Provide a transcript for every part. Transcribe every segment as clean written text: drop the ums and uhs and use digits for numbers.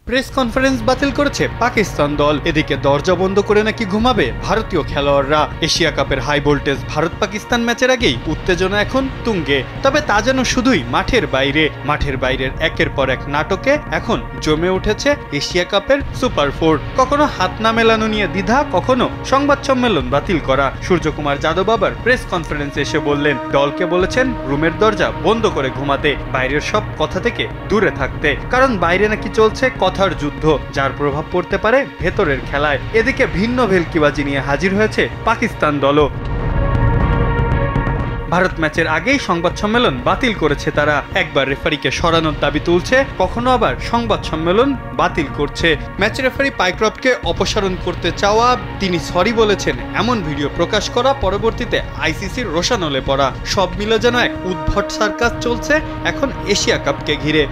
Press conference বাতিল করেছে পাকিস্তান দল। এদিকে দরজা বন্ধ করে নাকি ঘুমাবে ভারতীয় খেলোয়াড়রা। এশিয়া কাপের হাই ভোল্টেজ ভারত পাকিস্তান ম্যাচের আগেই উত্তেজনা এখন তুঙ্গে। তবে তা যেন শুধুই মাঠের বাইরে। মাঠের বাইরের একের পর এক নাটকে এখন জমে উঠেছে এশিয়া কাপের সুপার ফোর। কখনো হাত না মেলানো নিয়ে দ্বিধা, কখনো সংবাদ সম্মেলন বাতিল করা। সূর্যকুমার যাদব আবার প্রেস কনফারেন্সে এসে বললেন, দলকে বলেছেন রুমের দরজা বন্ধ করে ঘুমাতে, বাইরের সব কথা থেকে দূরে থাকতে, কারণ বাইরে নাকি চলছে কথার যুদ্ধ, যার প্রভাব পড়তে পারে ভেতরের খেলায়। এদিকে ভিন্ন ভেলকিবাজি নিয়ে হাজির হয়েছে পাকিস্তান দলও। ভারত ম্যাচের আগেই সংবাদ সম্মেলন বাতিল করেছে তারা। একবার রেফারিকে সরানোর দাবি তুলছে, কখনো আবার সংবাদ সম্মেলন বাতিল করছে। ম্যাচ রেফারি পাইক্রফটকে অপসারণ করতে চাওয়া, তিনি সরি বলেছেন এমন ভিডিও প্রকাশ করা, পরবর্তীতে আইসিসির রোষানলে পড়া, সব মিলে যেন এক উদ্ভট সার্কাস চলছে এখন এশিয়া কাপকে ঘিরে।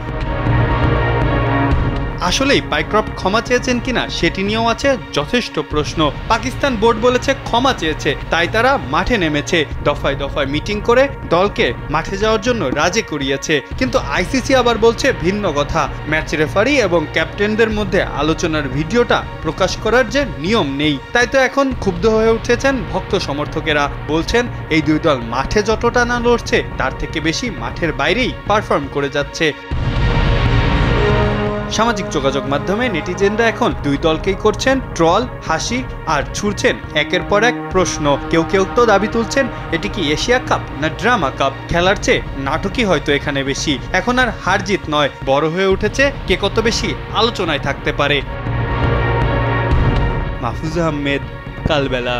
আসলেই পাইক্রফট ক্ষমা চেয়েছেন কিনা সেটি নিয়েও আছে যথেষ্ট প্রশ্ন। পাকিস্তান বোর্ড বলেছে ক্ষমা চেয়েছে, তাই তারা মাঠে নেমেছে, দফায় দফায় মিটিং করে দলকে মাঠে যাওয়ার জন্য রাজি করিয়েছে। কিন্তু আইসিসি আবার বলছে ভিন্ন কথা। ম্যাচ রেফারি এবং ক্যাপ্টেনদের মধ্যে আলোচনার ভিডিওটা প্রকাশ করার যে নিয়ম নেই। তাই তো এখন ক্ষুব্ধ হয়ে উঠেছেন ভক্ত সমর্থকেরা। বলছেন এই দুই দল মাঠে যতটা না লড়ছে তার থেকে বেশি মাঠের বাইরেই পারফর্ম করে যাচ্ছে। সামাজিক যোগাযোগ মাধ্যমে নেটিজেনরা এখন দুই দলকেই করছেন ট্রল, হাসি আর ছুড়ছেন একের পর এক প্রশ্ন। কেউ কেউ তো দাবি তুলছেন এটি কি এশিয়া কাপ না ড্রামা কাপ, খেলার চেয়ে নাটকই হয়তো এখানে বেশি। এখন আর হার জিত নয়, বড় হয়ে উঠেছে কে কত বেশি আলোচনায় থাকতে পারে। মাহফুজ আহমেদ, কালবেলা।